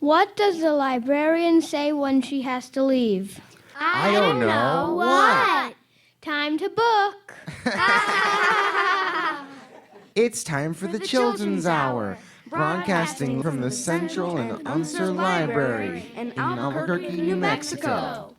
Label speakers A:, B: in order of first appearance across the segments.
A: What does the librarian say when she has to leave?
B: I don't know.
A: What? Time to book.
B: It's time for the Children's Hour, broadcasting from the Central and Unser Library in Albuquerque, New Mexico.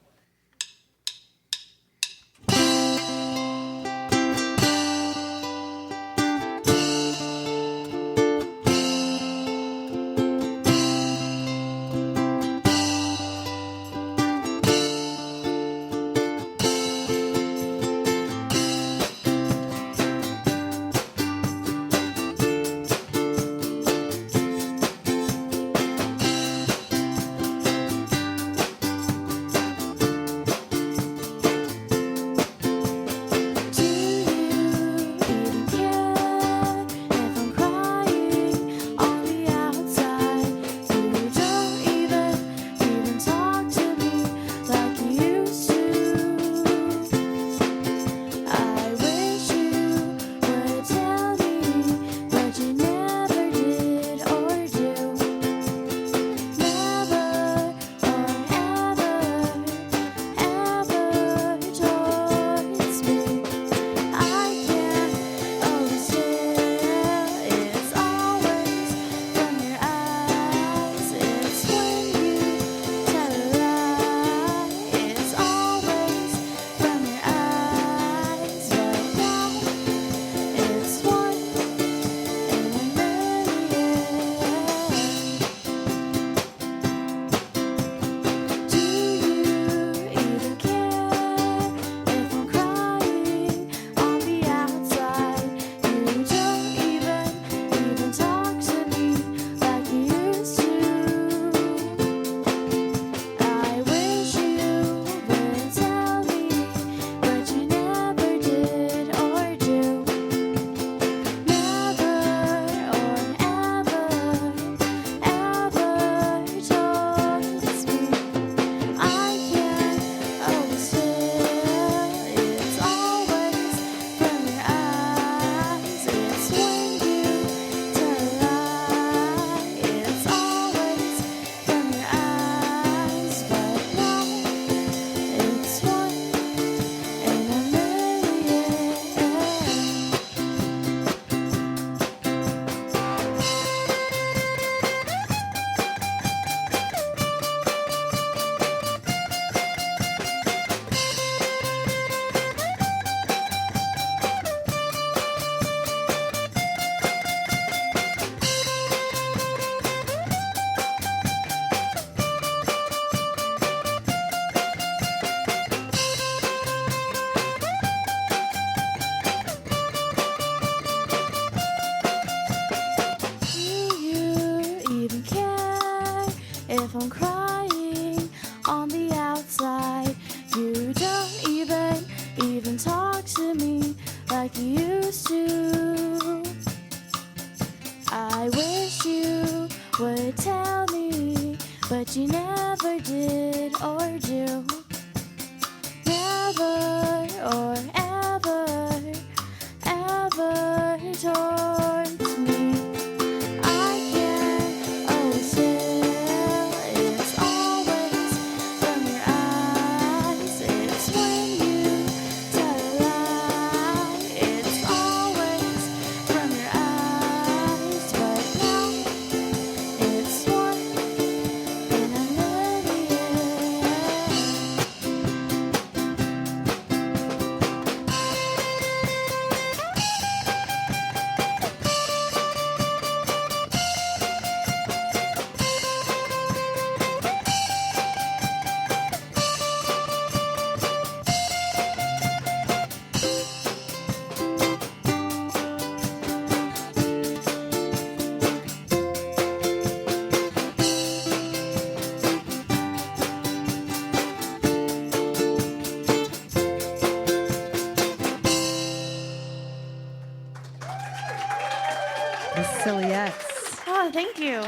C: The Sillyettes.
D: Oh, thank you.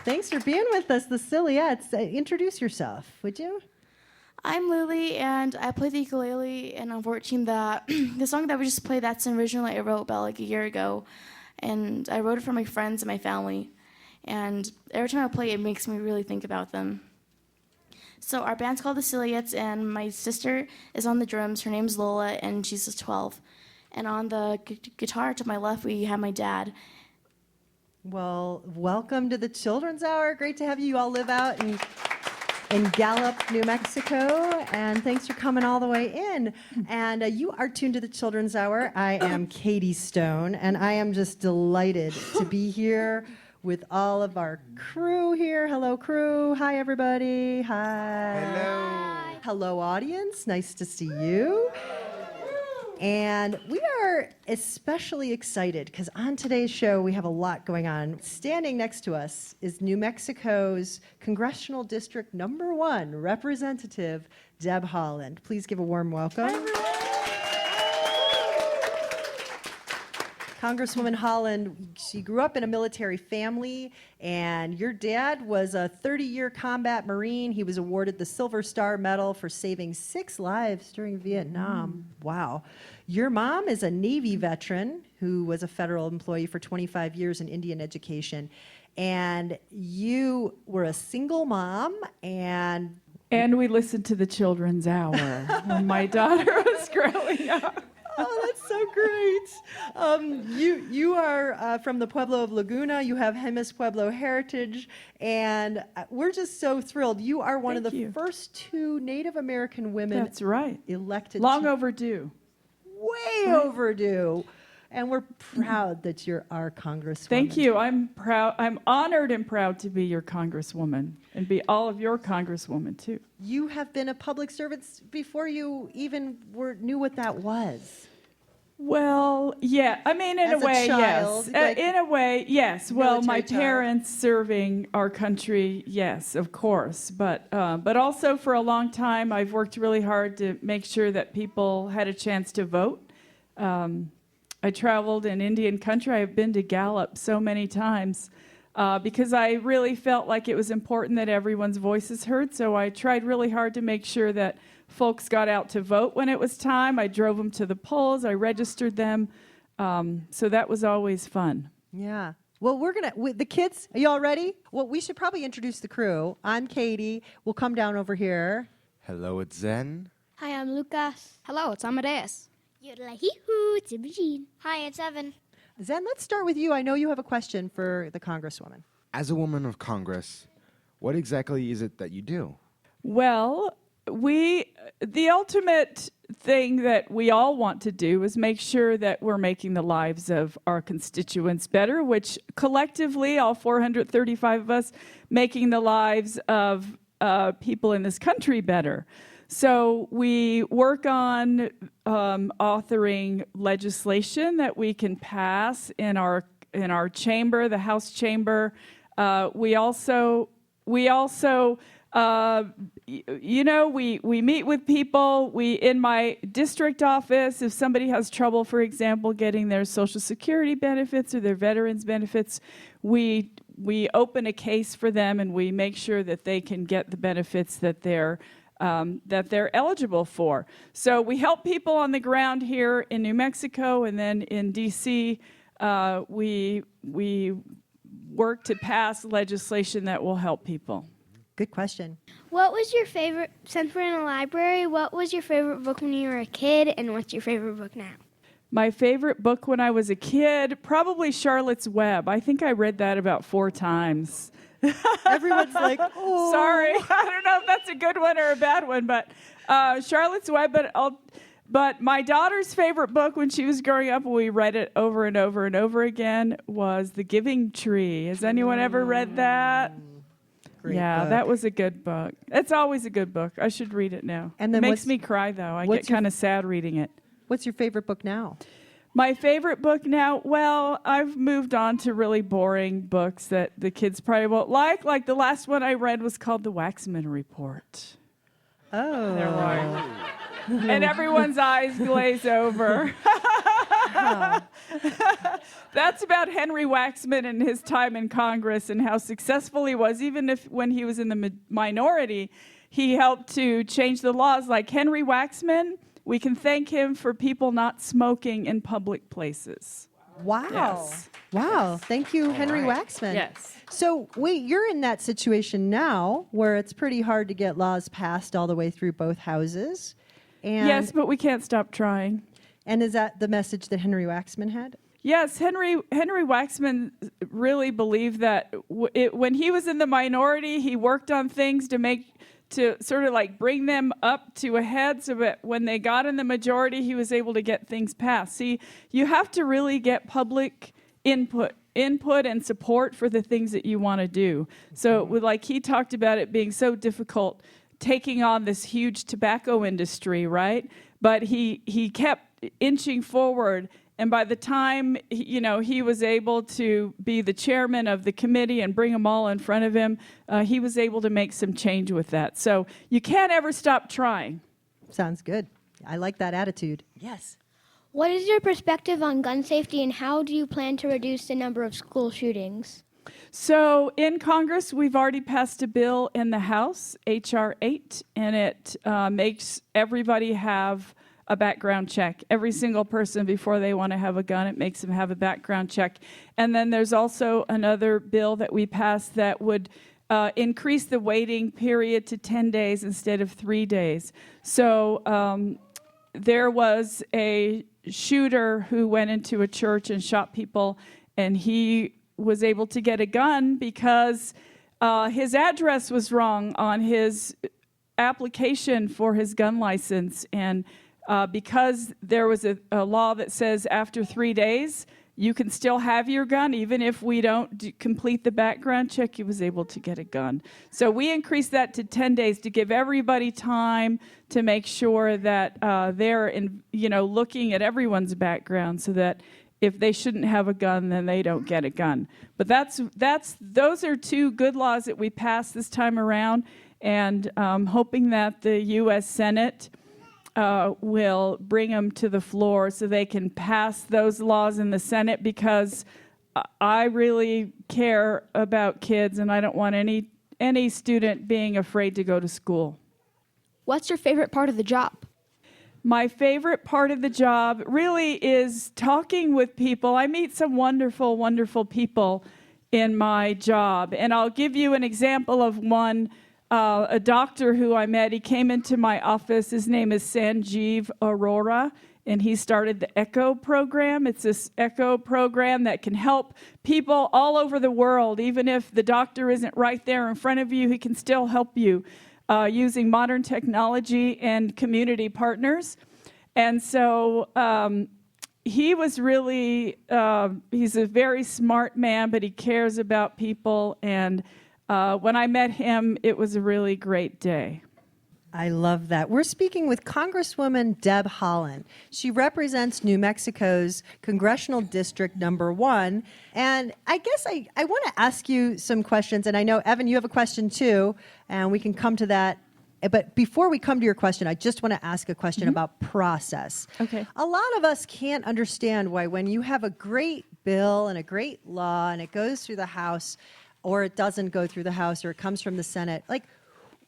C: Thanks for being with us, the Sillyettes. Introduce yourself, would you?
D: I'm Lily, and I play the ukulele, and unfortunately the song that we just played, that's an original I wrote about like a year ago, and I wrote it for my friends and my family, and every time I play, it makes me really think about them. So our band's called the Sillyettes, and my sister is on the drums. Her name's Lola, and she's just 12. And on the guitar to my left, we have my dad.
C: Well, welcome to the Children's Hour. Great to have you. You all live out in Gallup, New Mexico, and thanks for coming all the way in. And you are tuned to the Children's Hour. I am Katie Stone, and I am just delighted to be here with all of our crew here. Hello, crew. Hi, everybody. Hi.
B: Hello.
C: Hello, audience. Nice to see you. And we are especially excited because on today's show, we have a lot going on. Standing next to us is New Mexico's Congressional District Number 1 Representative, Deb Haaland. Please give a warm welcome. Congresswoman Haaland, she grew up in a military family, and your dad was a 30-year combat Marine. He was awarded the Silver Star Medal for saving 6 lives during Vietnam. Wow. Your mom is a Navy veteran who was a federal employee for 25 years in Indian education, and you were a single mom, and
E: we listened to the Children's Hour when my daughter was growing up.
C: Oh, that's so great. You are from the Pueblo of Laguna. You have Jemez Pueblo heritage, and we're just so thrilled. You are one of the first 2 Native American women.
E: That's right.
C: Elected.
E: Long overdue.
C: Way overdue. And we're proud that you're our Congresswoman.
E: Thank you. I'm proud. I'm honored and proud to be your Congresswoman and be all of your Congresswoman too.
C: You have been a public servant before you even knew what that was.
E: Well, yeah. I mean, in
C: As
E: a way,
C: child,
E: yes. In a way, yes. Well, my
C: military child.
E: parents serving our country, yes, of course. But also for a long time, I've worked really hard to make sure that people had a chance to vote. I traveled in Indian country. I've been to Gallup so many times because I really felt like it was important that everyone's voice is heard. So I tried really hard to make sure that folks got out to vote when it was time. I drove them to the polls. I registered them. So that was always fun.
C: Yeah. Well, the kids, are you all ready? Well, we should probably introduce the crew. I'm Katie. We'll come down over here.
B: Hello, it's Zen.
A: Hi, I'm Lucas.
F: Hello, it's Amadeus.
A: It's Imogene. Hi, it's Evan.
C: Zen, let's start with you. I know you have a question for the Congresswoman.
B: As a woman of Congress, what exactly is it that you do?
E: Well, the ultimate thing that we all want to do is make sure that we're making the lives of our constituents better, which collectively, all 435 of us, making the lives of people in this country better. So we work on authoring legislation that we can pass in our chamber, the House chamber. We also we meet with people. In my district office, if somebody has trouble, for example, getting their Social Security benefits or their veterans benefits, we open a case for them and we make sure that they can get the benefits that they're eligible for. So we help people on the ground here in New Mexico, and then in D.C., we work to pass legislation that will help people.
C: Good question.
A: What was your favorite, since we're in a library, what was your favorite book when you were a kid, and what's your favorite book now?
E: My favorite book when I was a kid, probably Charlotte's Web. I think I read that about 4 times.
C: Everyone's like, oh.
E: Sorry, I don't know if that's a good one or a bad one, but Charlotte's Web. But my daughter's favorite book when she was growing up, and we read it over and over and over again, was The Giving Tree. Has anyone ever read that?
C: Great
E: yeah,
C: book.
E: that was a good book. It's always a good book. I should read it now.
C: And then
E: it makes me cry, though. I get kind of sad reading it.
C: What's your favorite book now?
E: My favorite book now, well, I've moved on to really boring books that the kids probably won't like. Like the last one I read was called The Waxman Report.
C: Oh.
E: They're like, and everyone's eyes glaze over. That's about Henry Waxman and his time in Congress and how successful he was. Even if when he was in the minority, he helped to change the laws. Like Henry Waxman, we can thank him for people not smoking in public places.
C: Wow.
E: Yes.
C: Wow. Thank you, Henry
B: right.
C: Waxman.
E: Yes.
C: So wait, you're in that situation now where it's pretty hard to get laws passed all the way through both houses. And,
E: Yes, but we can't stop trying.
C: and is that the message that Henry Waxman had?
E: Yes, Henry Waxman really believed that when he was in the minority, he worked on things to sort of like bring them up to a head so that when they got in the majority, he was able to get things passed. See, you have to really get public input and support for the things that you want to do. So like he talked about it being so difficult taking on this huge tobacco industry, right? But he kept inching forward. And by the time, he was able to be the chairman of the committee and bring them all in front of him, he was able to make some change with that. So you can't ever stop trying.
C: Sounds good. I like that attitude.
F: Yes.
A: What is your perspective on gun safety, and how do you plan to reduce the number of school shootings?
E: So in Congress, we've already passed a bill in the House, H.R. 8, and it makes everybody have a background check. Every single person, before they want to have a gun, it makes them have a background check. And then there's also another bill that we passed that would increase the waiting period to 10 days instead of 3 days. So there was a shooter who went into a church and shot people, and he was able to get a gun because his address was wrong on his application for his gun license. And because there was a law that says after 3 days, you can still have your gun, even if we don't complete the background check, he was able to get a gun. So we increased that to 10 days to give everybody time to make sure that they're looking at everyone's background so that if they shouldn't have a gun, then they don't get a gun. But those are two good laws that we passed this time around, and hoping that the U.S. Senate will bring them to the floor so they can pass those laws in the Senate, because I really care about kids and I don't want any student being afraid to go to school.
F: What's your favorite part of the job?
E: My favorite part of the job really is talking with people. I meet some wonderful, wonderful people in my job, and I'll give you an example of one. A doctor who I met, he came into my office. His name is Sanjeev Arora, and he started the ECHO program. It's this ECHO program that can help people all over the world. Even if the doctor isn't right there in front of you, he can still help you using modern technology and community partners. And so he was really, he's a very smart man, but he cares about people. And when I met him, it was a really great day.
C: I love that. We're speaking with Congresswoman Deb Haaland. She represents New Mexico's Congressional District Number 1. And I guess I want to ask you some questions. And I know, Evan, you have a question too, and we can come to that. But before we come to your question, I just want to ask a question about process.
E: Okay.
C: A lot of us can't understand why when you have a great bill and a great law and it goes through the House, or it doesn't go through the House, or it comes from the Senate. Like,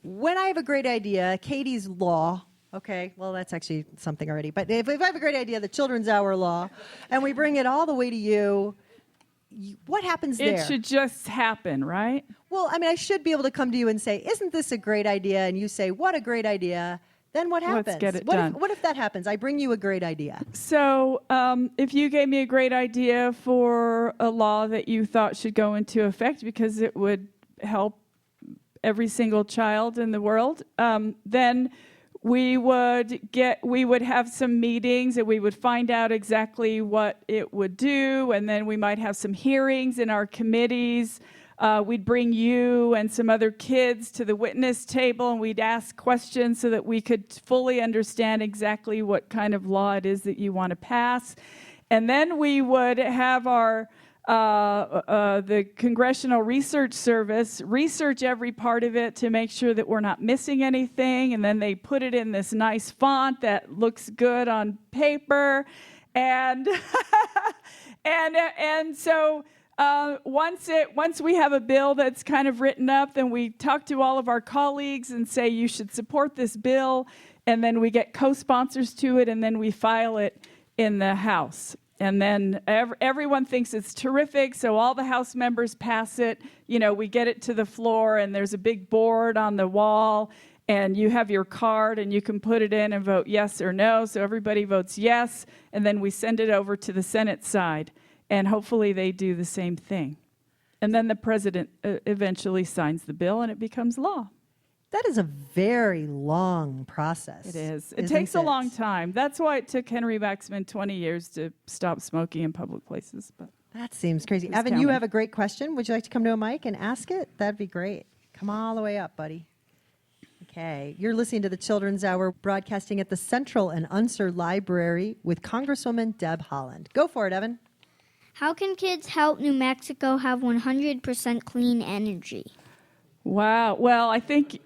C: when I have a great idea, Katie's law, okay, well, that's actually something already. But if I have a great idea, the Children's Hour law, and we bring it all the way to you, what happens there?
E: It should just happen, right?
C: Well, I mean, I should be able to come to you and say, isn't this a great idea? And you say, what a great idea. Then what happens?
E: Let's get it done.
C: What if that happens? I bring you a great idea.
E: So if you gave me a great idea for a law that you thought should go into effect because it would help every single child in the world, then we would have some meetings and we would find out exactly what it would do, and then we might have some hearings in our committees. We'd bring you and some other kids to the witness table, and we'd ask questions so that we could fully understand exactly what kind of law it is that you want to pass. And then we would have our the Congressional Research Service research every part of it to make sure that we're not missing anything. And then they put it in this nice font that looks good on paper, and and so. Once we have a bill that's kind of written up, then we talk to all of our colleagues and say you should support this bill, and then we get co-sponsors to it, and then we file it in the House. And then everyone thinks it's terrific, so all the House members pass it. We get it to the floor, and there's a big board on the wall, and you have your card, and you can put it in and vote yes or no. So everybody votes yes, and then we send it over to the Senate side, and hopefully they do the same thing. And then the president eventually signs the bill, and it becomes law.
C: That is a very long process.
E: It is. It takes a long time. That's why it took Henry Waxman 20 years to stop smoking in public places. But
C: that seems crazy. Evan, you have a great question. Would you like to come to a mic and ask it? That'd be great. Come all the way up, buddy. Okay. You're listening to the Children's Hour, broadcasting at the Central and Unser Library with Congresswoman Deb Haaland. Go for it, Evan.
A: How can kids help New Mexico have 100% clean energy?
E: Wow. Well, I think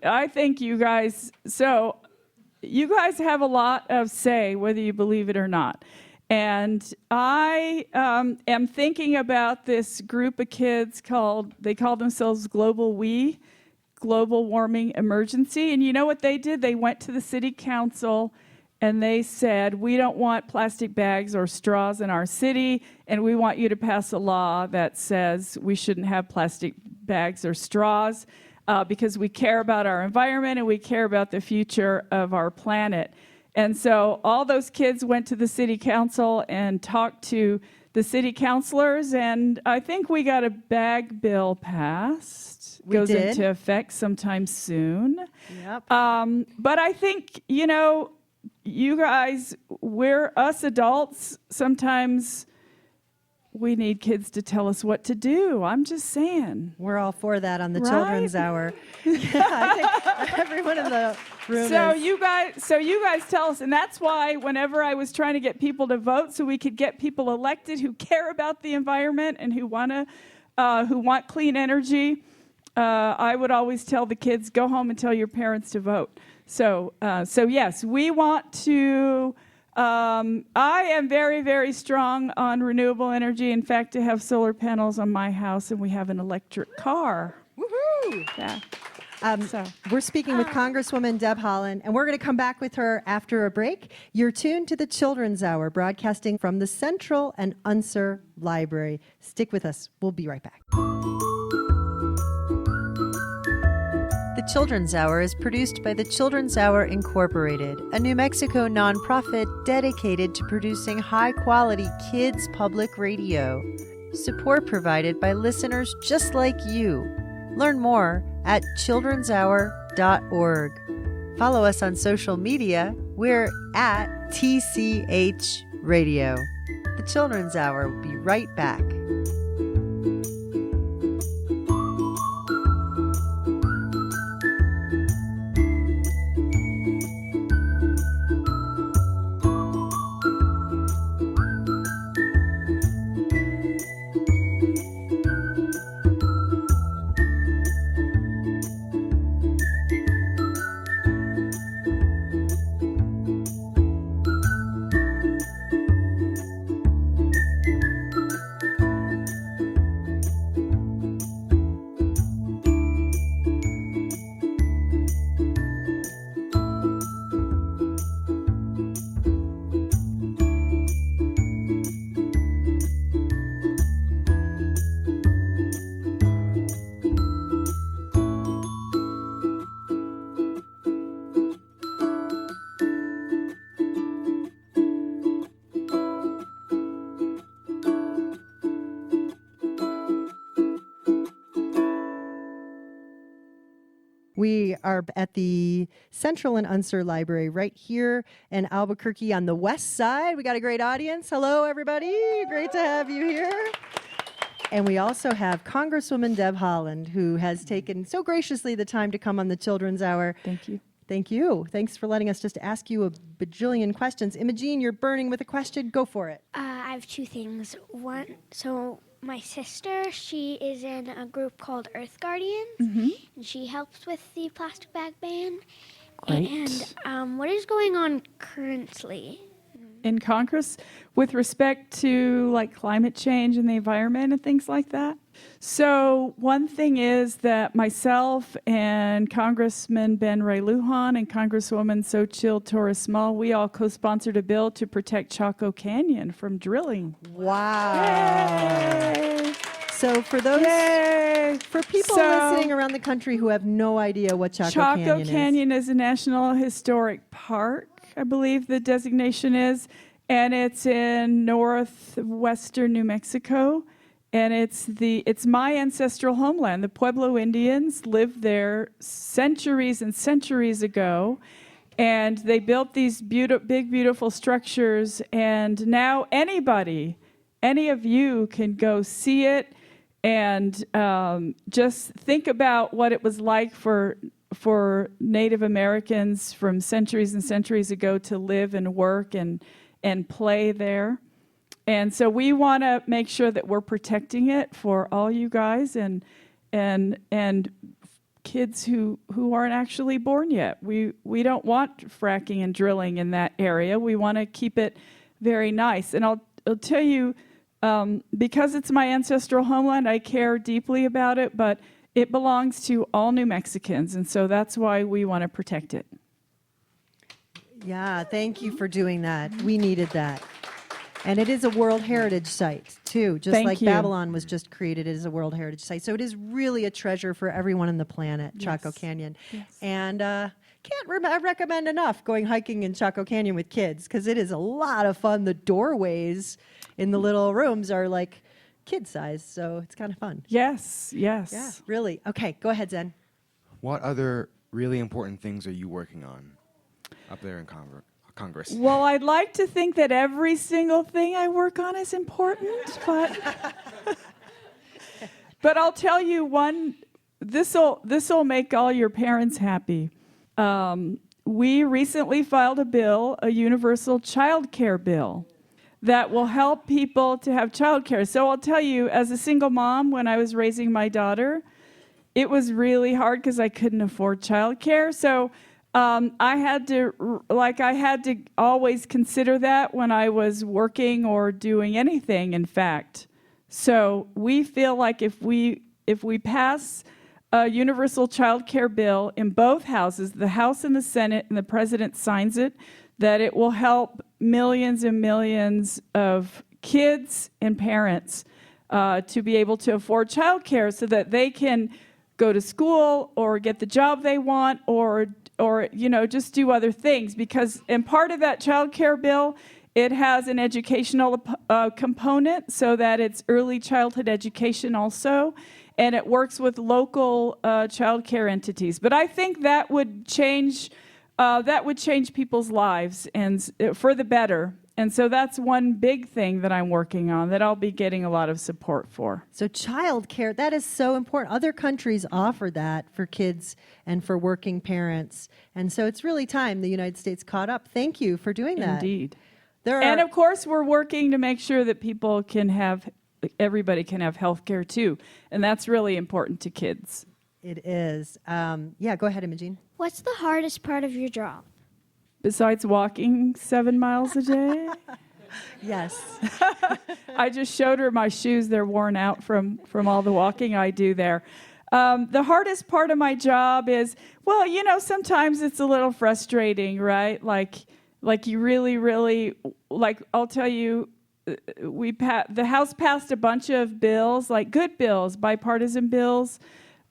E: you guys have a lot of say, whether you believe it or not. And I am thinking about this group of kids they call themselves Global Warming Emergency. And you know what they did? They went to the city council and they said, we don't want plastic bags or straws in our city, and we want you to pass a law that says we shouldn't have plastic bags or straws. Because we care about our environment and we care about the future of our planet. And so all those kids went to the city council and talked to the city councilors, and I think we got a bag bill passed. Goes into effect sometime soon.
C: Yep.
E: But I think, you guys, we're us adults, sometimes we need kids to tell us what to do. I'm just saying.
C: We're all for that on the Children's Hour. I think everyone in the room
E: you guys tell us, and that's why whenever I was trying to get people to vote so we could get people elected who care about the environment and who want clean energy, I would always tell the kids, go home and tell your parents to vote. So yes, we want to. I am very, very strong on renewable energy. In fact, I have solar panels on my house, and we have an electric car.
C: Woohoo!
E: Yeah.
C: We're speaking with Congresswoman Deb Haaland, and we're going to come back with her after a break. You're tuned to the Children's Hour, broadcasting from the Central and Unser Library. Stick with us. We'll be right back. The Children's Hour is produced by the Children's Hour Incorporated, a New Mexico nonprofit dedicated to producing high-quality kids' public radio. Support provided by listeners just like you. Learn more at childrenshour.org. Follow us on social media. We're at TCH Radio. The Children's Hour will be right back. We are at the Central and Unser Library right here in Albuquerque on the west side. We got a great audience. Hello, everybody. Great to have you here. And we also have Congresswoman Deb Haaland, who has taken so graciously the time to come on the Children's Hour.
E: Thank you.
C: Thank you. Thanks for letting us just ask you a bajillion questions. Imogene, you're burning with a question. Go for it.
A: I have two things. One, so my sister, she is in a group called Earth Guardians, and she helps with the plastic bag ban.
E: Great.
A: And what is going on currently?
E: In Congress with respect to like climate change and the environment and things like that? So one thing is that myself and Congressman Ben Ray Lujan and Congresswoman Xochitl Torres-Small, we all co-sponsored a bill to protect Chaco Canyon from drilling.
C: Wow.
E: Yay!
C: So for those,
E: Yay!
C: for people
E: So-
C: listening around the country who have no idea what Chaco
E: Canyon is a National Historic Park, I believe the designation is, and it's in northwestern New Mexico. And it's my ancestral homeland. The Pueblo Indians lived there centuries and centuries ago, and they built these big, beautiful structures. And now any of you can go see it, and just think about what it was like for Native Americans from centuries and centuries ago to live and work and play there. And so we want to make sure that we're protecting it for all you guys and kids who aren't actually born yet. We don't want fracking and drilling in that area. We want to keep it very nice. And I'll tell you, because it's my ancestral homeland, I care deeply about it, but it belongs to all New Mexicans, and so that's why we want to protect it.
C: Yeah, thank you for doing that. We needed that. And it is a World Heritage Site, too, just
E: Thank
C: like
E: you.
C: Babylon was just created as a World Heritage Site. So it is really a treasure for everyone on the planet, Chaco
E: Yes.
C: Canyon.
E: Yes.
C: And can't recommend enough going hiking in Chaco Canyon with kids, because it is a lot of fun. The doorways in the little rooms are like kid size, so it's kind of fun.
E: Yes, yes.
C: Yeah, really. Okay, go ahead, Zen.
B: What other really important things are you working on up there in Congress?
E: Well, I'd like to think that every single thing I work on is important, but I'll tell you one. This'll make all your parents happy. We recently filed a bill, a universal child care bill, that will help people to have child care. So I'll tell you, as a single mom, when I was raising my daughter, it was really hard because I couldn't afford child care. So I had to always consider that when I was working or doing anything, in fact. So we feel like if we pass a universal child care bill in both houses, the House and the Senate, and the President signs it, that it will help millions and millions of kids and parents to be able to afford child care so that they can go to school or get the job they want or just do other things. Because in part of that child care bill, it has an educational component so that it's early childhood education also, and it works with local child care entities. But I think that would change people's lives and for the better. And so that's one big thing that I'm working on that I'll be getting a lot of support for.
C: So child care, that is so important. Other countries offer that for kids and for working parents. And so it's really time the United States caught up. Thank you for doing that.
E: Indeed.
C: And
E: of course, we're working to make sure that everybody can have health care too. And that's really important to kids.
C: It is. Yeah, go ahead, Imogene.
A: What's the hardest part of your job?
E: Besides walking 7 miles a day?
C: Yes.
E: I just showed her my shoes. They're worn out from all the walking I do there. The hardest part of my job is, sometimes it's a little frustrating, right? Like you really, really, I'll tell you, the House passed a bunch of bills, like good bills, bipartisan bills,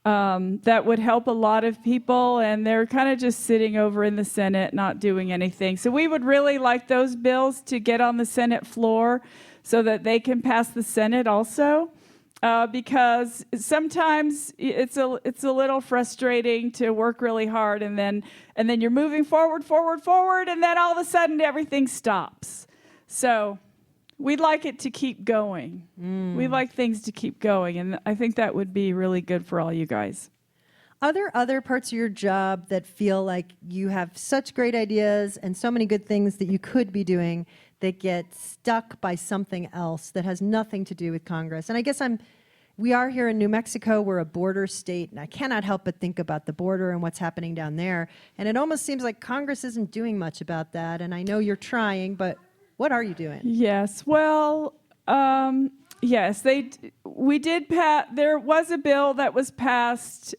E: that would help a lot of people, and they're kind of just sitting over in the Senate not doing anything. So we would really like those bills to get on the Senate floor so that they can pass the Senate also, because sometimes it's a little frustrating to work really hard, and then you're moving forward, and then all of a sudden everything stops. So we'd like it to keep going. We'd like things to keep going, and I think that would be really good for all you guys.
C: Are there other parts of your job that feel like you have such great ideas and so many good things that you could be doing that get stuck by something else that has nothing to do with Congress? And I guess we are here in New Mexico. We're a border state, and I cannot help but think about the border and what's happening down there. And it almost seems like Congress isn't doing much about that. And I know you're trying, but what are you doing?
E: Yes, well, Yes, we did pass. There was a bill that was passed,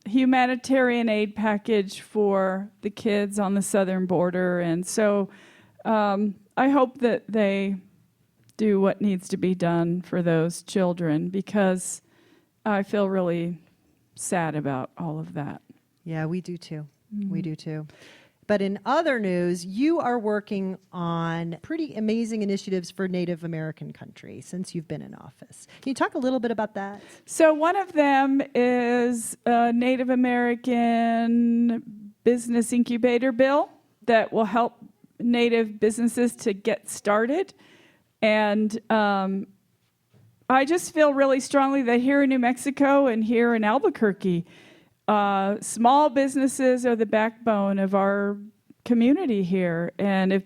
E: humanitarian aid package for the kids on the southern border, and so I hope that they do what needs to be done for those children, because I feel really sad about all of that.
C: Yeah, we do too. We do too. But in other news, you are working on pretty amazing initiatives for Native American country since you've been in office. Can you talk a little bit about that?
E: So one of them is a Native American business incubator bill that will help Native businesses to get started. And I just feel really strongly that here in New Mexico and here in Albuquerque, small businesses are the backbone of our community here. And if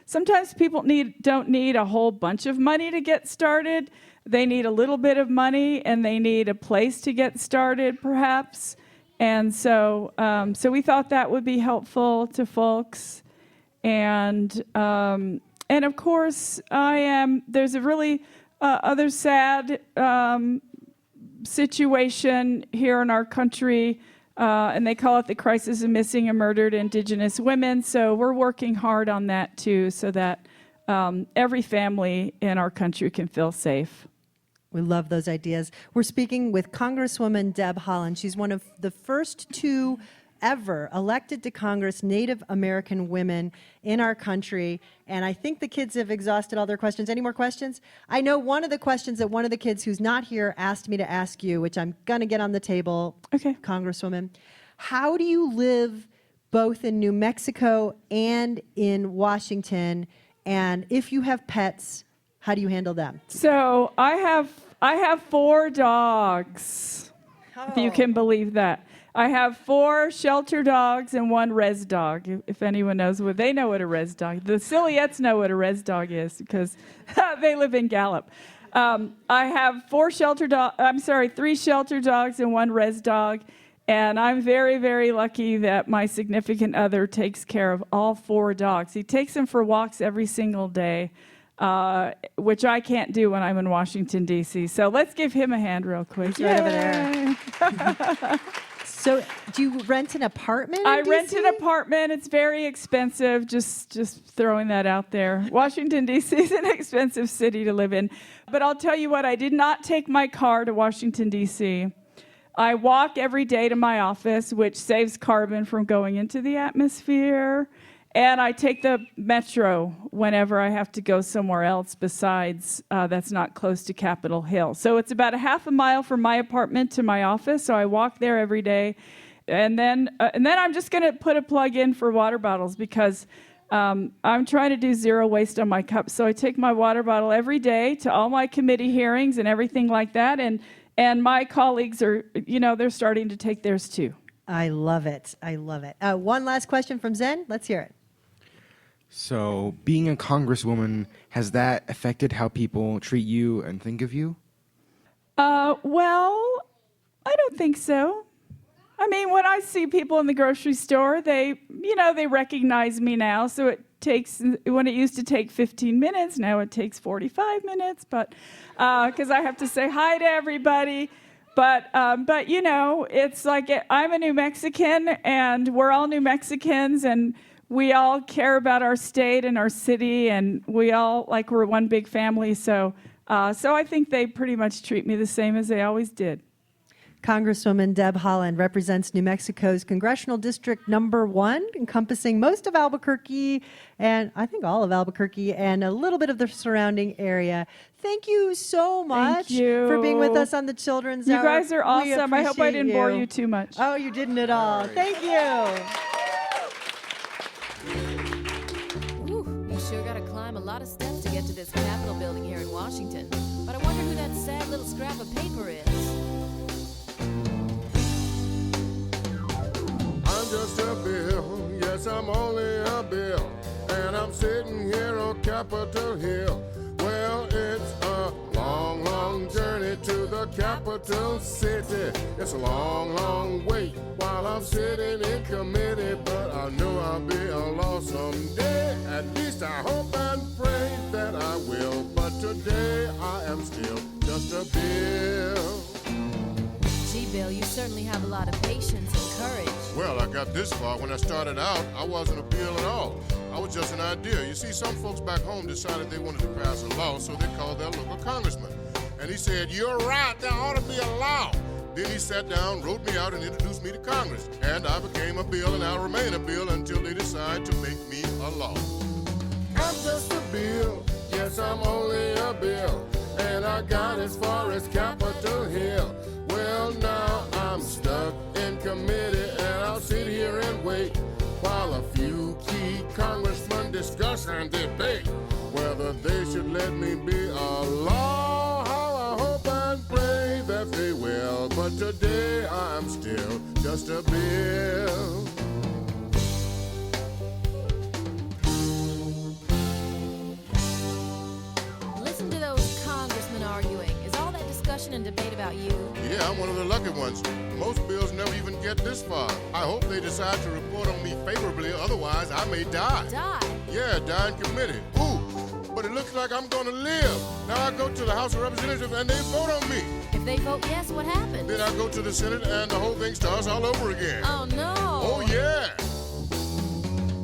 E: sometimes people don't need a whole bunch of money to get started. They need a little bit of money, and they need a place to get started, perhaps. And so we thought that would be helpful to folks. And of course, there's a really other sad situation here in our country, and they call it the crisis of missing and murdered Indigenous women. So we're working hard on that too, so that every family in our country can feel safe.
C: We love those ideas. We're speaking with Congresswoman Deb Haaland. She's one of the first two ever elected to Congress Native American women in our country. And I think the kids have exhausted all their questions. Any more questions? I know one of the questions that one of the kids who's not here asked me to ask you, which I'm going to get on the table,
E: okay,
C: Congresswoman. How do you live both in New Mexico and in Washington? And if you have pets, how do you handle them?
E: So I have 4 dogs, if you can believe that. I have 4 shelter dogs and 1 res dog, if anyone knows they know what a res dog. The Sillyettes know what a res dog is because they live in Gallup. I have 3 shelter dogs and 1 res dog, and I'm very, very lucky that my significant other takes care of all 4 dogs. He takes them for walks every single day, which I can't do when I'm in Washington, D.C. So let's give him a hand real quick.
C: Right over there. So do you rent an apartment in
E: I
C: DC?
E: rent an apartment. It's very expensive, just throwing that out there. Washington, D.C. is an expensive city to live in. But I'll tell you what, I did not take my car to Washington, D.C. I walk every day to my office, which saves carbon from going into the atmosphere. And I take the metro whenever I have to go somewhere else besides that's not close to Capitol Hill. So it's about a half a mile from my apartment to my office. So I walk there every day. And then I'm just going to put a plug in for water bottles because I'm trying to do zero waste on my cups. So I take my water bottle every day to all my committee hearings and everything like that. And my colleagues are, they're starting to take theirs too.
C: I love it. I love it. One last question from Zen. Let's hear it.
B: So, being a congresswoman, has that affected how people treat you and think of you?
E: Well, I don't think so. I mean, when I see people in the grocery store, they recognize me now. So when it used to take 15 minutes, now it takes 45 minutes. But because I have to say hi to everybody. But it's like I'm a New Mexican, and we're all New Mexicans, and we all care about our state and our city, and we're one big family. So I think they pretty much treat me the same as they always did.
C: Congresswoman Deb Haaland represents New Mexico's Congressional District Number 1, encompassing most of Albuquerque, and I think all of Albuquerque, and a little bit of the surrounding area. Thank you so much for being with us on the Children's Hour.
E: You guys are awesome. I hope I didn't bore you too much.
C: Oh, you didn't at all. Thank you.
G: You sure gotta climb a lot of steps to get to this Capitol building here in Washington. But I wonder who that sad little scrap of paper is.
H: I'm just a bill, yes, I'm only a bill, and I'm sitting here on Capitol Hill. Well, it's a long, long journey to the capital city. It's a long, long wait while I'm sitting in committee, but I know I'll be along someday. At least I hope and pray that I will, but today I am still just a bill.
G: Gee, Bill, you certainly have a lot of patience and courage.
H: Well, I got this far. When I started out, I wasn't a bill at all. I was just an idea. You see, some folks back home decided they wanted to pass a law, so they called their local congressman. And he said, "You're right, there ought to be a law." Then he sat down, wrote me out, and introduced me to Congress. And I became a bill, and I'll remain a bill until they decide to make me a law. I'm just a bill, yes, I'm only a bill, and I got as far as Capitol Hill. Well, now I'm stuck in committee, and I'll sit here and wait while a few key congressmen discuss and debate whether they should let me be a law. How I hope and pray that they will, but today I'm still just a bill.
G: Listen to those congressmen arguing. Is all that discussion and debate about you?
H: Yeah, I'm one of the lucky ones. Most bills never even get this far. I hope they decide to report on me favorably, otherwise I may die.
G: Die?
H: Yeah, die in committee. Ooh, but it looks like I'm gonna live. Now I go to the House of Representatives and they vote on me.
G: If they vote yes, what happens?
H: Then I go to the Senate and the whole thing starts all over again.
G: Oh, no.
H: Oh, yeah.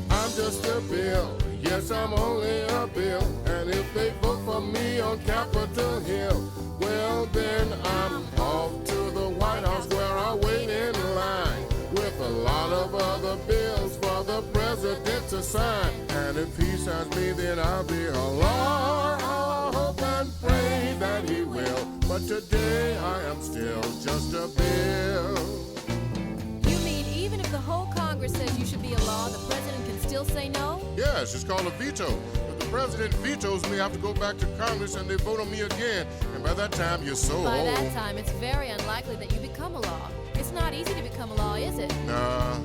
H: I'm just a bill. Yes, I'm only a bill. And if they vote for me on Capitol Hill, well, then I'm off to the White House where I wait in line with a lot of other bills for the president to sign. And if he signs me, then I'll be a law. I hope and pray that he will. But today I am still just a bill.
G: You mean even if the whole Congress says you should be a law, the president can still say no?
H: Yes, it's called a veto. If the president vetoes me, I have to go back to Congress and they vote on me again. And by that time, you're so
G: By
H: old.
G: that time, it's very unlikely that you become a law. It's not easy to become a law, is it?
H: Nah.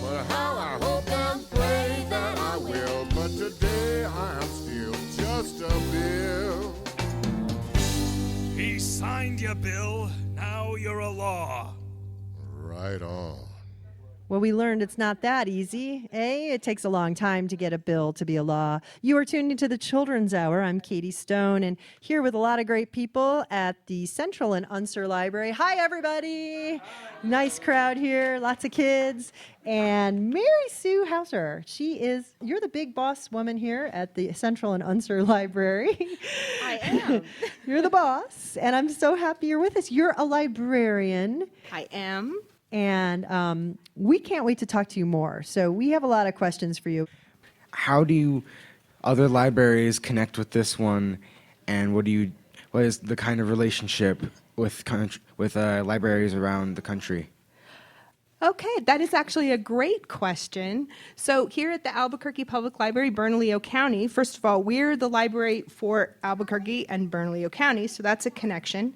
H: But how I hope and pray that I will. But today I am still just a bill.
I: He signed you, Bill. Now you're a law.
H: Right on.
C: Well, we learned it's not that easy, eh? It takes a long time to get a bill to be a law. You are tuned into the Children's Hour. I'm Katie Stone, and here with a lot of great people at the Central and Unser Library. Hi, everybody. Nice crowd here, lots of kids. And Mary Sue Hauser, you're the big boss woman here at the Central and Unser Library.
J: I am.
C: You're the boss, and I'm so happy you're with us. You're a librarian.
J: I am.
C: And we can't wait to talk to you more. So we have a lot of questions for you.
B: How do other libraries connect with this one, and what is the kind of relationship with libraries around the country?
J: Okay, that is actually a great question. So here at the Albuquerque Public Library, Bernalillo County, first of all, we're the library for Albuquerque and Bernalillo County, so that's a connection.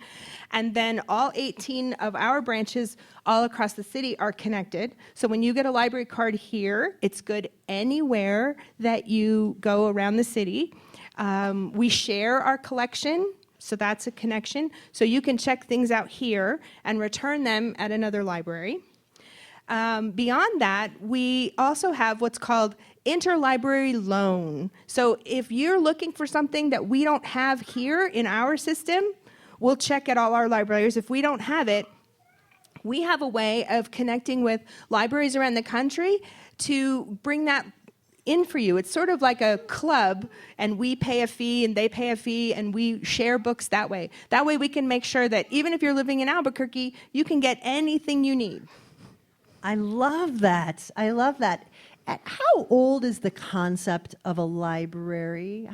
J: And then all 18 of our branches all across the city are connected. So when you get a library card here, it's good anywhere that you go around the city. We share our collection, so that's a connection. So you can check things out here and return them at another library. Beyond that, we also have what's called interlibrary loan. So if you're looking for something that we don't have here in our system, we'll check at all our libraries. If we don't have it, we have a way of connecting with libraries around the country to bring that in for you. It's sort of like a club, and we pay a fee and they pay a fee, and we share books that way. That way we can make sure that even if you're living in Albuquerque, you can get anything you need.
C: I love that. I love that. How old is the concept of a library?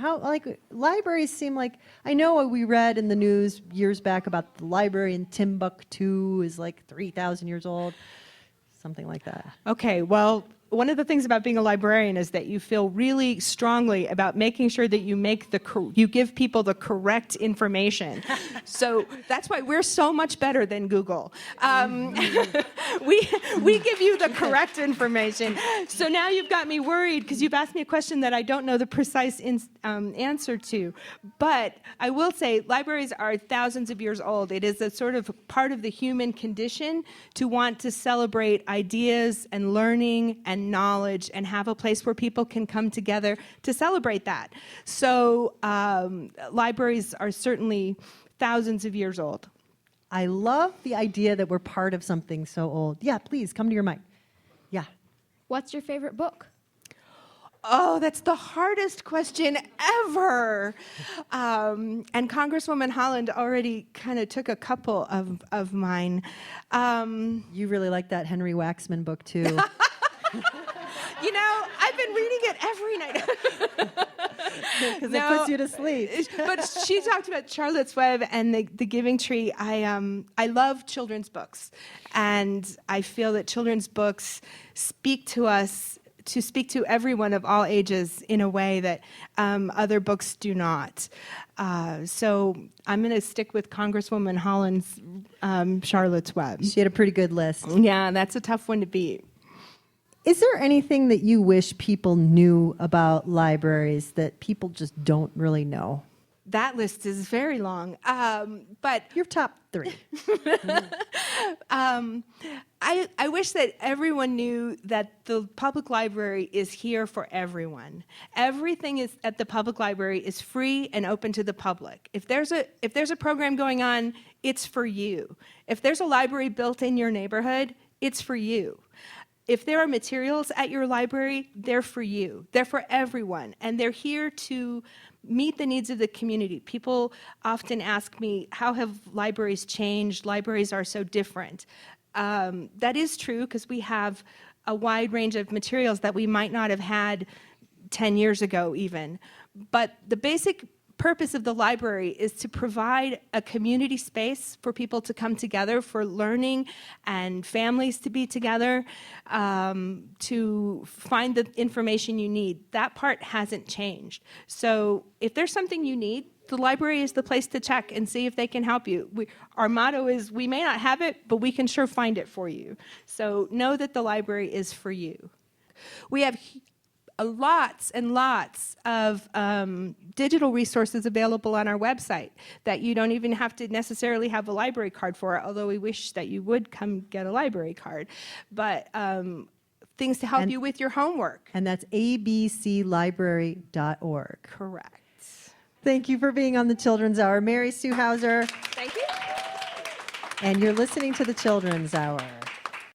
C: Libraries seem like, I know we read in the news years back about the library in Timbuktu is like 3,000 years old, something like that.
J: Okay, well, one of the things about being a librarian is that you feel really strongly about making sure that you give people the correct information. So that's why we're so much better than Google. We give you the correct information. So now you've got me worried because you've asked me a question that I don't know the precise answer to. But I will say libraries are thousands of years old. It is a sort of part of the human condition to want to celebrate ideas and learning and and knowledge and have a place where people can come together to celebrate that. So libraries are certainly thousands of years old.
C: I love the idea that we're part of something so old. Yeah, please come to your mic. Yeah.
F: What's your favorite book?
J: Oh, that's the hardest question ever. And Congresswoman Haaland already kind of took a couple of mine.
C: You really like that Henry Waxman book, too.
J: You know, I've been reading it every night.
C: Because it puts you to sleep.
J: But she talked about Charlotte's Web and the Giving Tree. I love children's books. And I feel that children's books speak to us, to speak to everyone of all ages in a way that other books do not. So I'm going to stick with Congresswoman Haaland's Charlotte's Web.
C: She had a pretty good list.
J: Yeah, that's a tough one to beat.
C: Is there anything that you wish people knew about libraries that people just don't really know?
J: That list is very long, but
C: your top 3.
J: I wish that everyone knew that the public library is here for everyone. Everything is at the public library is free and open to the public. If there's a program going on, it's for you. If there's a library built in your neighborhood, it's for you. If there are materials at your library, they're for you. They're for everyone, and they're here to meet the needs of the community. People often ask me, how have libraries changed? Libraries are so different. That is true, because we have a wide range of materials that we might not have had 10 years ago even. But the basic purpose of the library is to provide a community space for people to come together, for learning and families to be together, to find the information you need. That part hasn't changed. So if there's something you need, the library is the place to check and see if they can help you. Our motto is, we may not have it, but we can sure find it for you. So know that the library is for you. We have lots and lots of digital resources available on our website that you don't even have to necessarily have a library card for, although we wish that you would come get a library card. But things to help you with your homework.
C: And that's abclibrary.org.
J: Correct.
C: Thank you for being on the Children's Hour. Mary Sue Hauser.
J: Thank you.
C: And you're listening to the Children's Hour.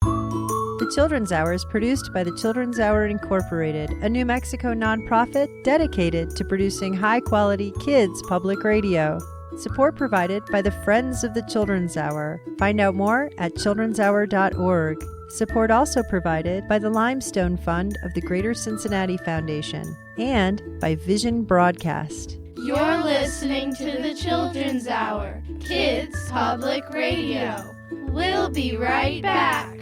C: The Children's Hour is produced by the Children's Hour Incorporated, a New Mexico nonprofit dedicated to producing high-quality kids public radio. Support provided by the Friends of the Children's Hour. Find out more at childrenshour.org. Support also provided by the Limestone Fund of the Greater Cincinnati Foundation and by Vision Broadcast.
K: You're listening to the Children's Hour, Kids Public Radio. We'll be right back.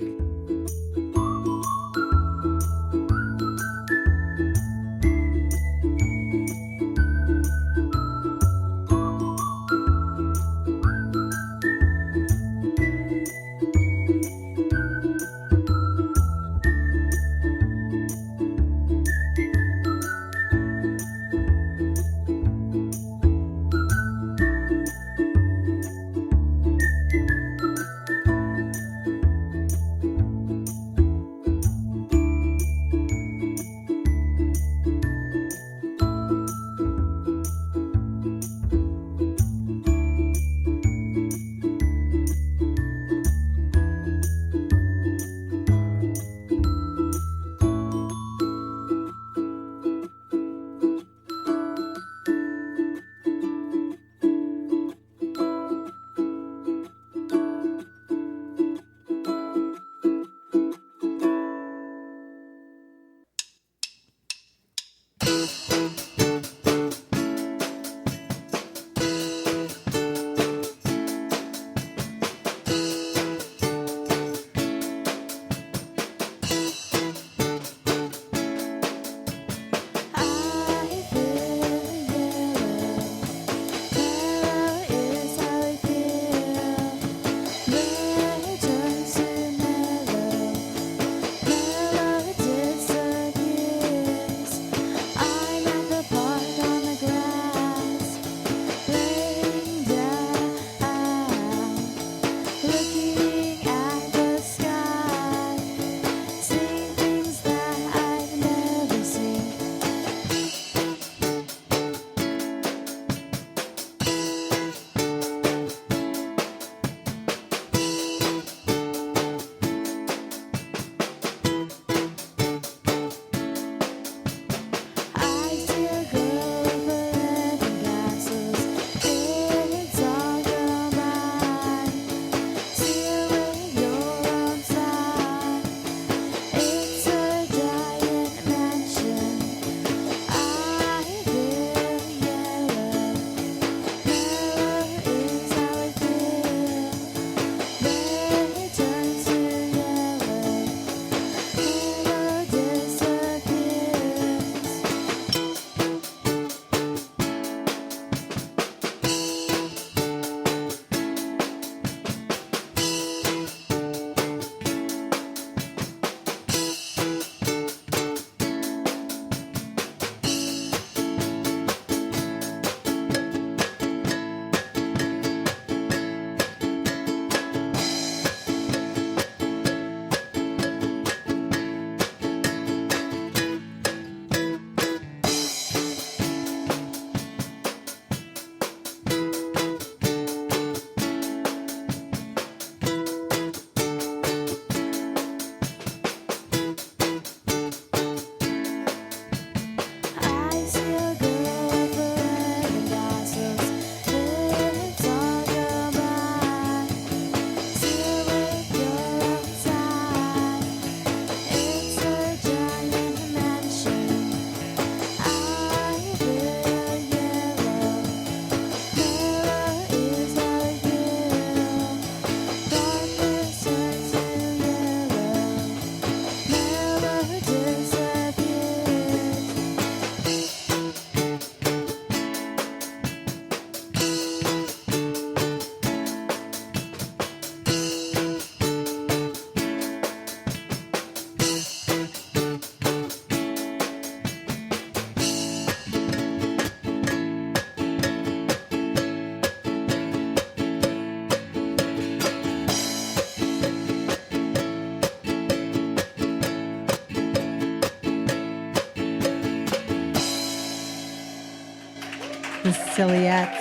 C: the Sillyettes.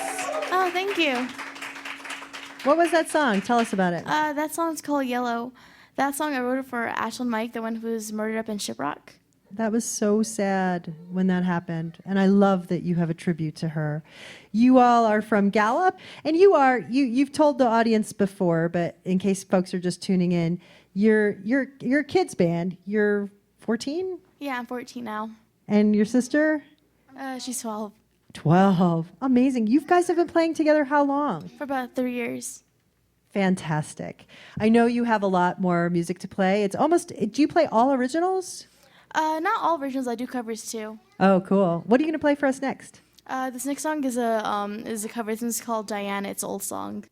D: Oh, thank you.
C: What was that song? Tell us about it.
D: That song's called Yellow. That song I wrote it for Ashlyn Mike, the one who was murdered up in Shiprock.
C: That was so sad when that happened, and I love that you have a tribute to her. You all are from Gallup, and you've told the audience before, but in case folks are just tuning in, you're a kids band. You're 14,
D: Yeah, I'm 14 now.
C: and your sister
D: She's 12.
C: 12. Amazing. You guys have been playing together how long?
D: For about 3 years.
C: Fantastic. I know you have a lot more music to play. It's almost. Do you play all originals?
D: Not all versions. I do covers too.
C: Oh, cool. What are you going to play for us next?
D: This next song is a cover. This is called Diana. It's an old song.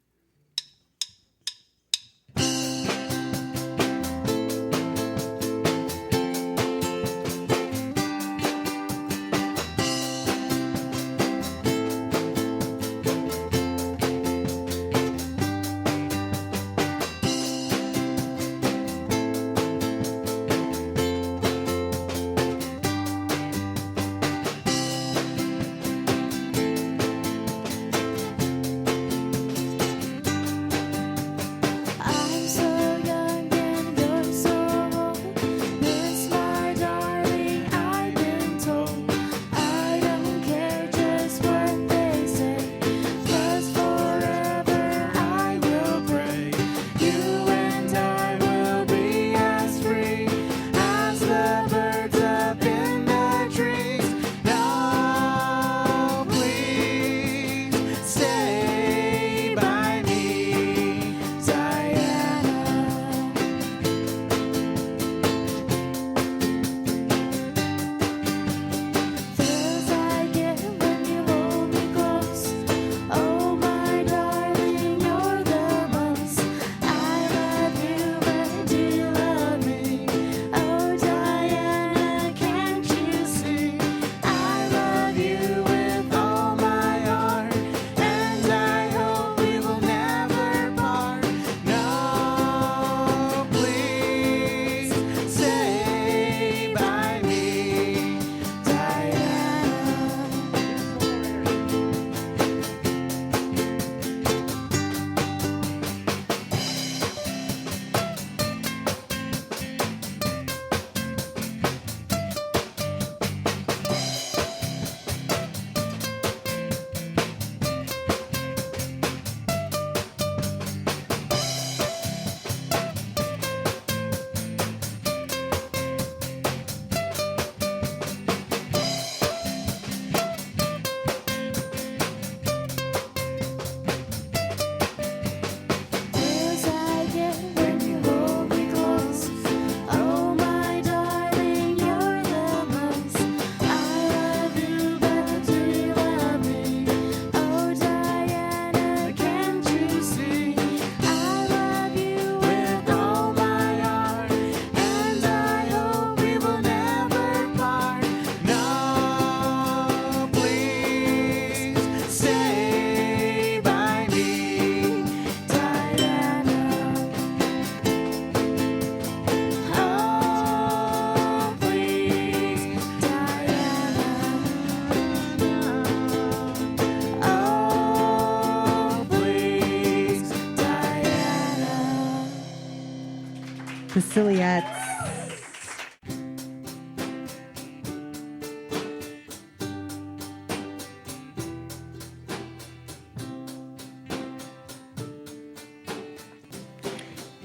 C: The Sillyettes.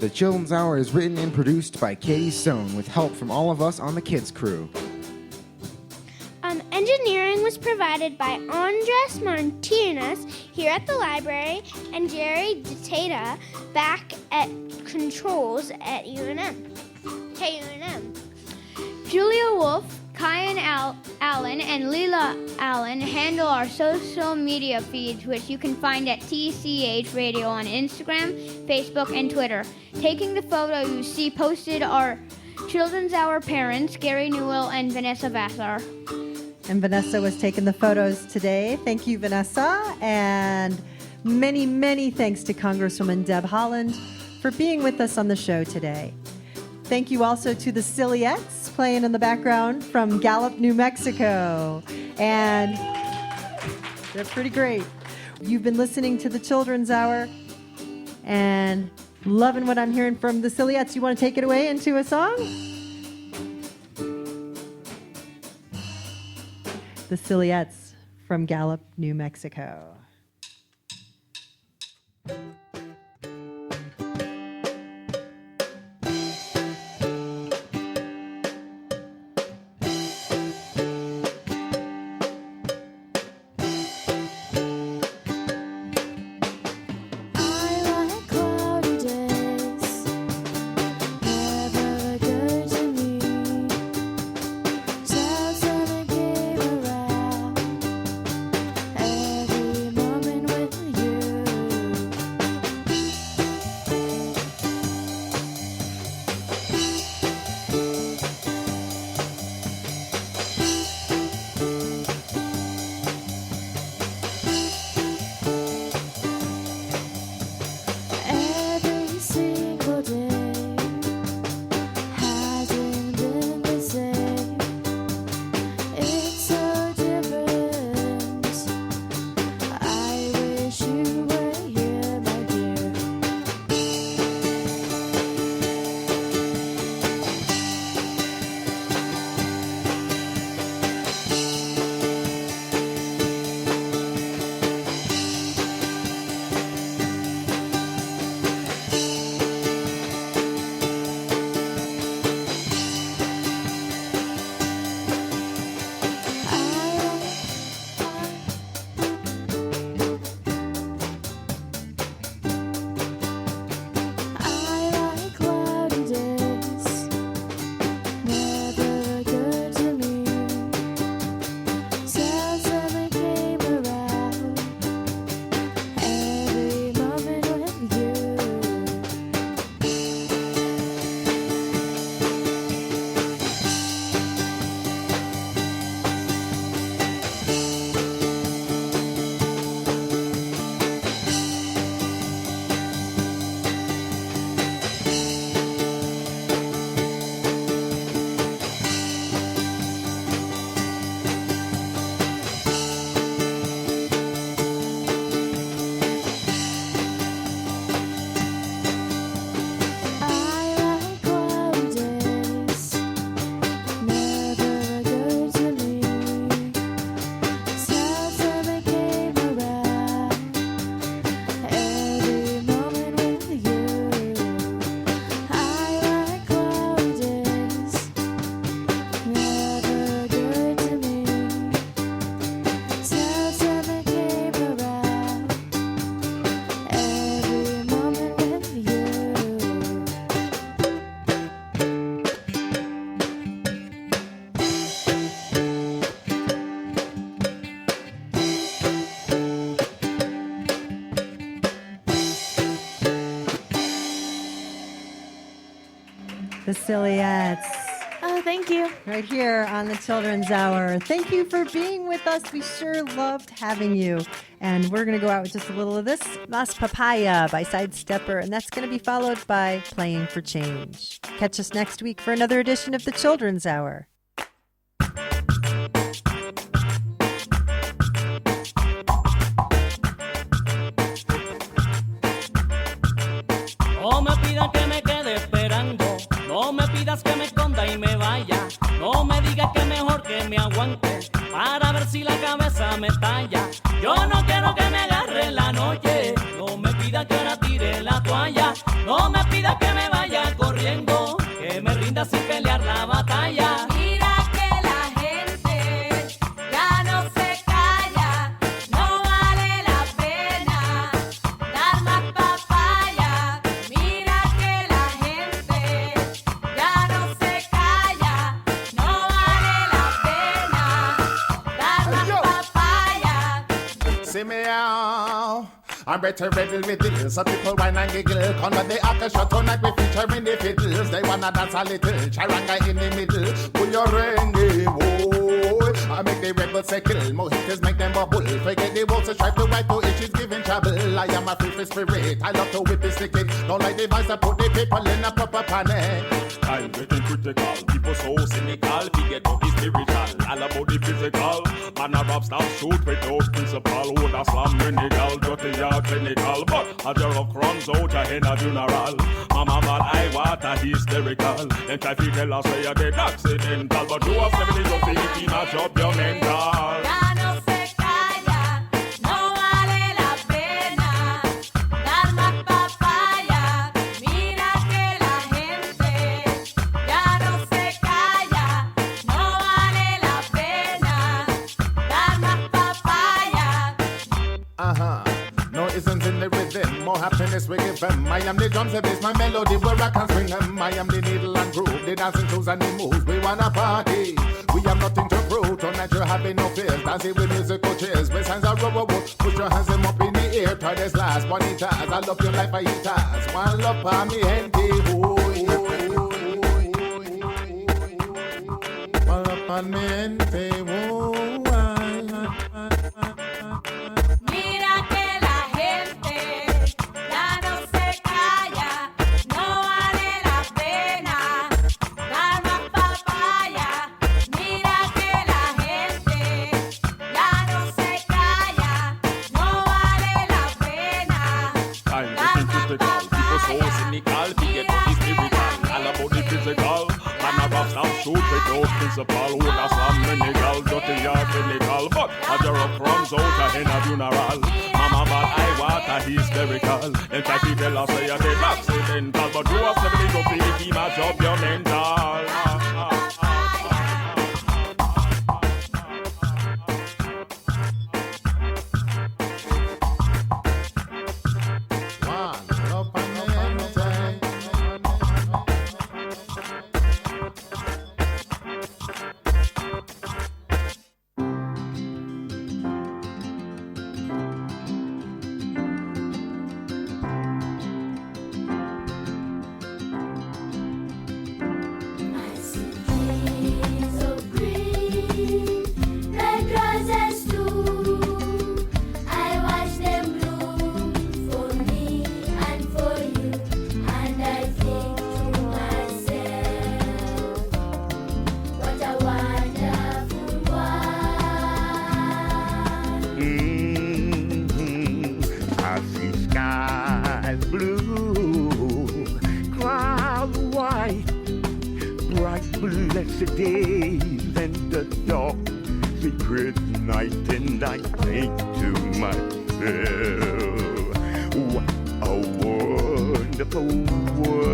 B: The Children's Hour is written and produced by Katie Stone with help from all of us on the kids crew.
A: Engineering was provided by Andres Martinez here at the library and Jerry DeTata back at controls at KUNM.
K: Julia Wolf, Kyan Allen, and Leela Allen handle our social media feeds, which you can find at TCH Radio on Instagram, Facebook, and Twitter. Taking the photo you see posted are Children's Hour parents, Gary Newell and Vanessa Vassar.
C: And Vanessa was taking the photos today. Thank you, Vanessa. And many, many thanks to Congresswoman Deb Haaland for being with us on the show today. Thank you also to the Sillyettes playing in the background from Gallup, New Mexico. And They're pretty great. You've been listening to the Children's Hour and loving what I'm hearing from the Sillyettes. You want to take it away into a song? The Sillyettes from Gallup, New Mexico. The Sillyettes.
D: Oh, thank you.
C: Right here on the Children's Hour. Thank you for being with us. We sure loved having you. And we're going to go out with just a little of this. Las Papaya by Sidestepper. And that's going to be followed by Playing for Change. Catch us next week for another edition of the Children's Hour.
L: No me pidas que me quede esperando, no me pidas que me esconda y me vaya, no me digas que mejor que me aguante, para ver si la cabeza me talla. Yo no quiero que me agarre en la noche, no me pidas que ahora tire la toalla, no me pidas que me vaya corriendo, que me rinda sin pelear la batalla.
M: Mira que la gente ya no se calla, no vale la pena dar más papaya. Mira que la gente ya no se calla, no vale la pena dar más papaya.
H: See me out. I'm better riddle with it. Some people whine and giggle. Come on the orchestra tonight, we featuring the fiddles. They wanna dance a little charanga in the middle. Pull your ring, whoa. I make the rebels say kill, mojitos make them bubble. Forget the wolves to strive to wipe to itches giving trouble. I am a free spirit, I love to whip the sticky. Don't like the vibes that put the people in a proper panic.
N: I'm getting critical, people so cynical. Forget about the spiritual, all about the physical. Man a rap stop shoot with no principle. Would a slam minigal, dirty or clinical. But a jar of crumbs out a hen a funeral. Mama man I want a hysterical. Then try to tell us say you get accidental. But you have 70 to 50, match up your mental.
M: Ya no se calla, no vale la pena dar más papaya. Mira que la gente ya no se calla, no vale la pena dar más papaya.
H: No isms in the rhythm, more happiness we give them. I am the drums, the bass, my melody, where I can swing them. I am the needle and groove, the dancing tools and the moves. We wanna party, we have nothing to prove. Tonight you're having no fears, dancing with musical chairs. With signs of rubber wood, put your hands them up in the air. Try this last, bonitas, I love your life, I eat us. One love for me, gente, one love for me, gente,
M: Mira que la gente ya no se calla, no vale la pena dar más papaya. Mira que la gente ya no se calla, no vale la pena
N: I'm
M: dar
N: getting
M: más
N: critical, people so cynical. Forget about the spiritual, all about the physical. Man a rap stop shoot with no principle. Would a slam minigal, dirty or clinical. But a jar of crumbs out a hen a funeral. Mama but I want a hysterical. Then try to tell us say you get accidental. But you have 70 to 50, match up your mental.
O: Blessed days and the dark secret night, and I think to myself, what a wonderful world.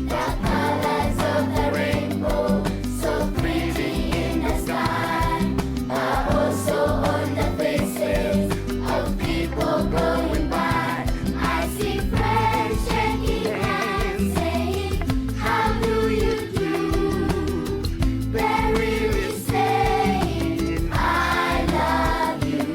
M: The colors of the rainbow, so pretty in the sky, are also on the faces of people going by. I see friends shaking hands, saying, how do you do? They're really saying, I love you.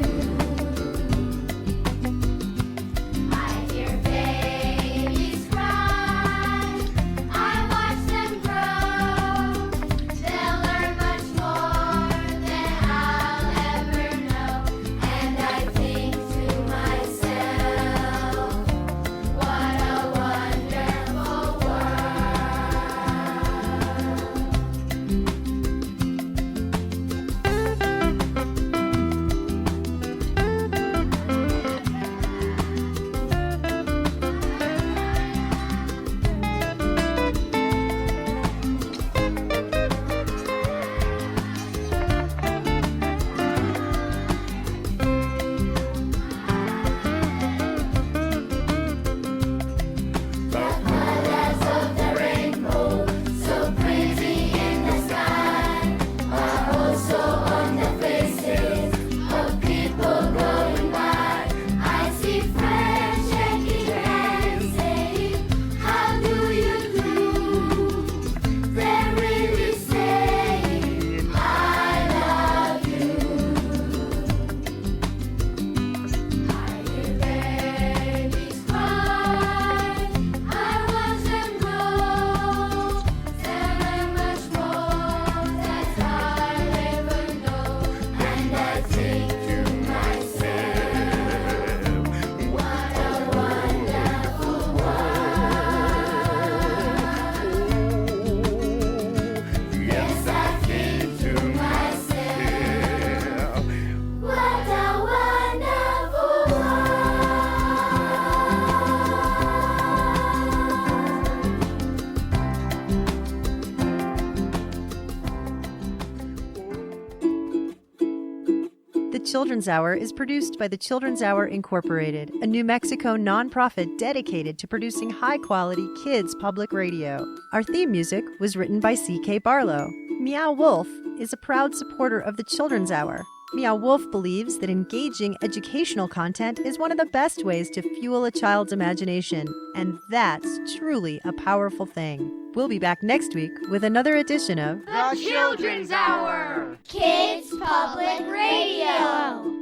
C: Children's Hour is produced by the Children's Hour Incorporated, a New Mexico nonprofit dedicated to producing high-quality kids public radio. Our theme music was written by C.K. Barlow. Meow Wolf is a proud supporter of the Children's Hour. Meow Wolf believes that engaging educational content is one of the best ways to fuel a child's imagination, and that's truly a powerful thing. We'll be back next week with another edition of
K: The Children's Hour, Kids Public Radio.